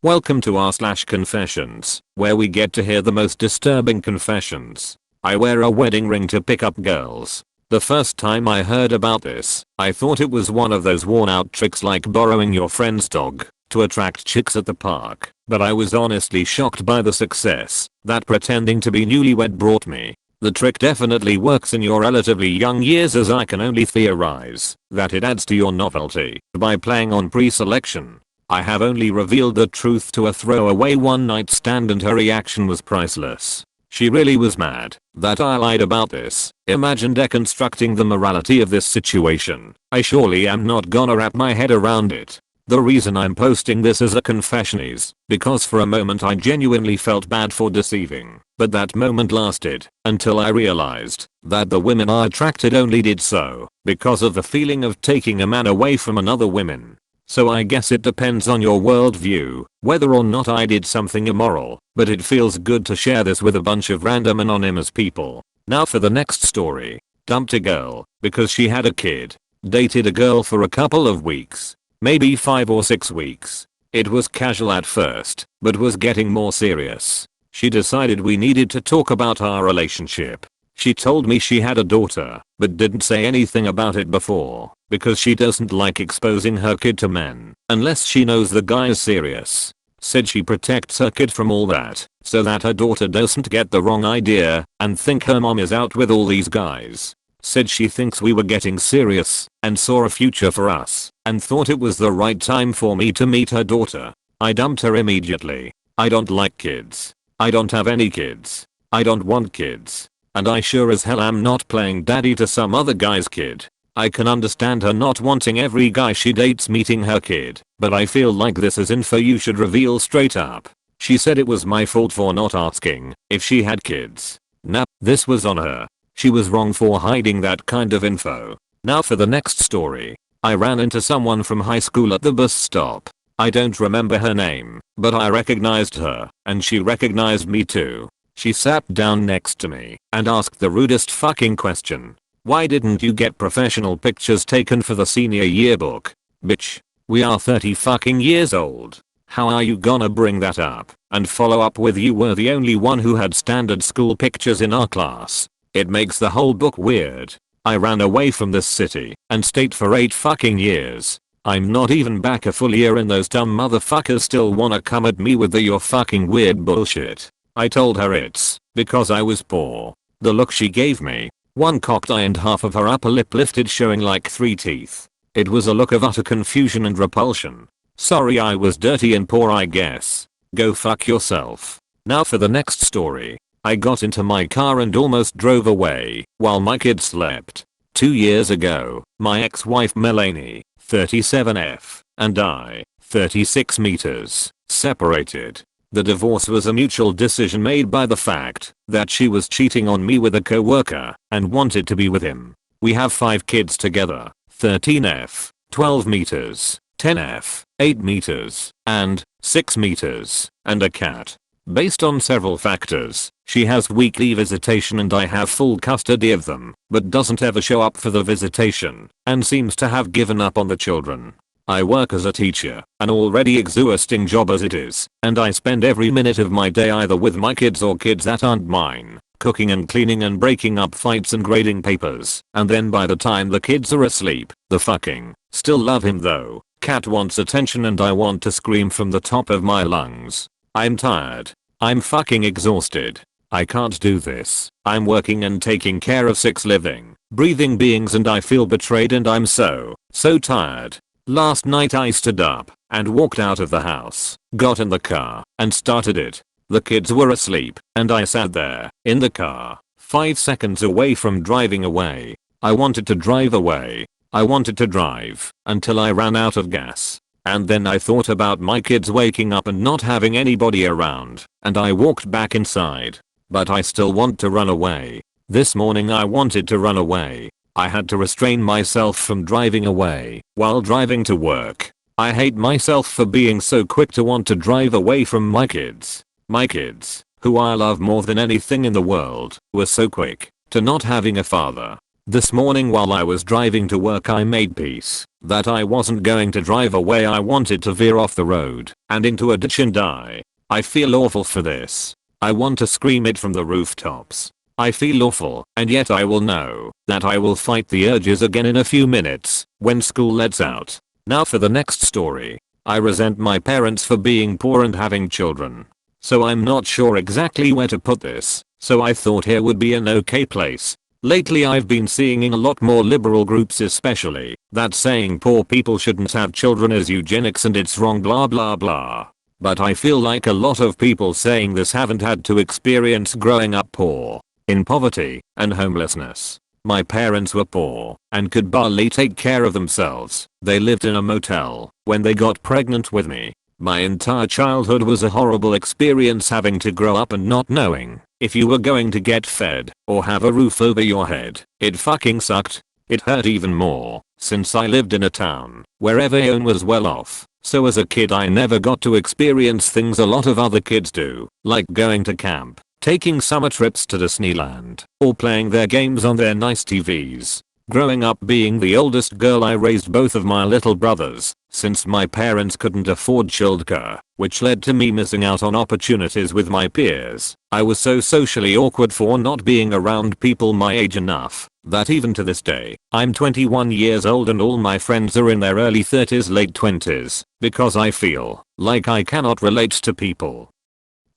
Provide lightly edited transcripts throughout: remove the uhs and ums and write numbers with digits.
Welcome to r/confessions, where we get to hear the most disturbing confessions. I wear a wedding ring to pick up girls. The first time I heard about this, I thought it was one of those worn out tricks like borrowing your friend's dog to attract chicks at the park, but I was honestly shocked by the success that pretending to be newlywed brought me. The trick definitely works in your relatively young years, as I can only theorize that it adds to your novelty by playing on pre-selection. I have only revealed the truth to a throwaway one night stand and her reaction was priceless. She really was mad that I lied about this. Imagine deconstructing the morality of this situation. I surely am not gonna wrap my head around it. The reason I'm posting this as a confession is because for a moment I genuinely felt bad for deceiving, but that moment lasted until I realized that the women I attracted only did so because of the feeling of taking a man away from another woman. So I guess it depends on your worldview whether or not I did something immoral, but it feels good to share this with a bunch of random anonymous people. Now for the next story. Dumped a girl because she had a kid. Dated a girl for a couple of weeks, maybe 5 or 6 weeks. It was casual at first, but was getting more serious. She decided we needed to talk about our relationship. She told me she had a daughter, but didn't say anything about it before, because she doesn't like exposing her kid to men, unless she knows the guy is serious. Said she protects her kid from all that, so that her daughter doesn't get the wrong idea and think her mom is out with all these guys. Said she thinks we were getting serious and saw a future for us and thought it was the right time for me to meet her daughter. I dumped her immediately. I don't like kids. I don't have any kids. I don't want kids. And I sure as hell am not playing daddy to some other guy's kid. I can understand her not wanting every guy she dates meeting her kid, but I feel like this is info you should reveal straight up. She said it was my fault for not asking if she had kids. Nah, this was on her. She was wrong for hiding that kind of info. Now for the next story. I ran into someone from high school at the bus stop. I don't remember her name, but I recognized her, and she recognized me too. She sat down next to me and asked the rudest fucking question. Why didn't you get professional pictures taken for the senior yearbook? Bitch, we are 30 fucking years old. How are you gonna bring that up and follow up with you were the only one who had standard school pictures in our class? It makes the whole book weird. I ran away from this city and state for 8 fucking years. I'm not even back a full year and those dumb motherfuckers still wanna come at me with the "you're fucking weird" bullshit. I told her it's because I was poor. The look she gave me, one cocked eye and half of her upper lip lifted showing like 3 teeth. It was a look of utter confusion and repulsion. Sorry, I was dirty and poor, I guess. Go fuck yourself. Now for the next story. I got into my car and almost drove away while my kid slept. 2 years ago, my ex-wife Melanie, 37F, and I, 36 meters, separated. The divorce was a mutual decision made by the fact that she was cheating on me with a coworker and wanted to be with him. We have 5 kids together, 13F, 12 meters, 10F, 8 meters, and 6 meters, and a cat. Based on several factors, she has weekly visitation and I have full custody of them, but doesn't ever show up for the visitation and seems to have given up on the children. I work as a teacher, an already exhausting job as it is, and I spend every minute of my day either with my kids or kids that aren't mine, cooking and cleaning and breaking up fights and grading papers, and then by the time the kids are asleep, the fucking, still love him though, cat wants attention and I want to scream from the top of my lungs. I'm tired. I'm fucking exhausted. I can't do this. I'm working and taking care of 6 living, breathing beings and I feel betrayed and I'm so tired. Last night I stood up and walked out of the house, got in the car, and started it. The kids were asleep, and I sat there, in the car, 5 seconds away from driving away. I wanted to drive away. I wanted to drive, until I ran out of gas. And then I thought about my kids waking up and not having anybody around, and I walked back inside. But I still want to run away. This morning I wanted to run away. I had to restrain myself from driving away while driving to work. I hate myself for being so quick to want to drive away from my kids. My kids, who I love more than anything in the world, were so quick to not having a father. This morning while I was driving to work I made peace that I wasn't going to drive away. I wanted to veer off the road and into a ditch and die. I feel awful for this. I want to scream it from the rooftops. I feel awful, and yet I will know that I will fight the urges again in a few minutes when school lets out. Now for the next story. I resent my parents for being poor and having children. So I'm not sure exactly where to put this, so I thought here would be an okay place. Lately I've been seeing in a lot more liberal groups especially that saying poor people shouldn't have children is eugenics and it's wrong blah blah blah. But I feel like a lot of people saying this haven't had to experience growing up poor, in poverty, and homelessness. My parents were poor and could barely take care of themselves. They lived in a motel when they got pregnant with me. My entire childhood was a horrible experience having to grow up and not knowing if you were going to get fed or have a roof over your head. It fucking sucked. It hurt even more since I lived in a town where everyone was well off. So as a kid I never got to experience things a lot of other kids do, like going to camp, taking summer trips to Disneyland, or playing their games on their nice TVs. Growing up being the oldest girl I raised both of my little brothers, since my parents couldn't afford childcare, which led to me missing out on opportunities with my peers. I was so socially awkward for not being around people my age enough, that even to this day, I'm 21 years old and all my friends are in their early 30s late 20s, because I feel like I cannot relate to people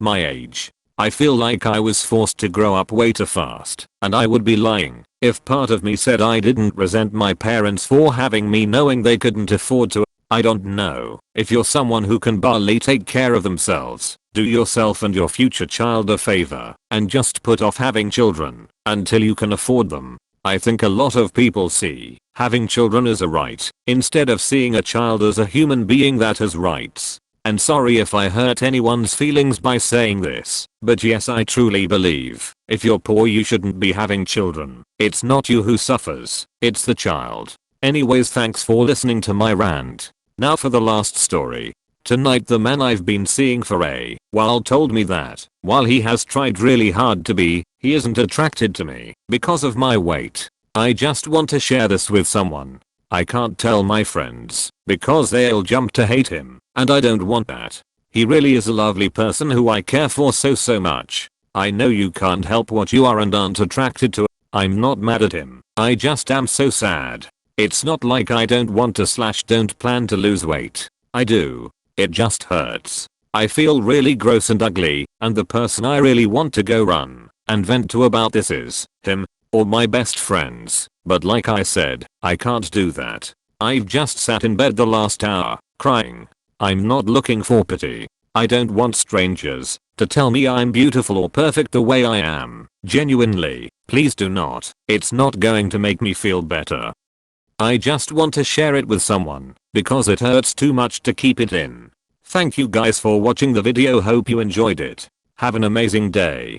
my age. I feel like I was forced to grow up way too fast, and I would be lying if part of me said I didn't resent my parents for having me knowing they couldn't afford to. I don't know. If you're someone who can barely take care of themselves, do yourself and your future child a favor and just put off having children until you can afford them. I think a lot of people see having children as a right instead of seeing a child as a human being that has rights. And sorry if I hurt anyone's feelings by saying this, but yes I truly believe if you're poor you shouldn't be having children. It's not you who suffers, it's the child. Anyways, thanks for listening to my rant. Now for the last story. Tonight the man I've been seeing for a while told me that while he has tried really hard to be, he isn't attracted to me because of my weight. I just want to share this with someone. I can't tell my friends because they'll jump to hate him, and I don't want that. He really is a lovely person who I care for so much. I know you can't help what you are and aren't attracted to. I'm not mad at him. I just am so sad. It's not like I don't want to / don't plan to lose weight. I do. It just hurts. I feel really gross and ugly, and the person I really want to go run and vent to about this is him or my best friends. But like I said, I can't do that. I've just sat in bed the last hour, crying. I'm not looking for pity. I don't want strangers to tell me I'm beautiful or perfect the way I am. Genuinely, please do not. It's not going to make me feel better. I just want to share it with someone because it hurts too much to keep it in. Thank you guys for watching the video. Hope you enjoyed it. Have an amazing day.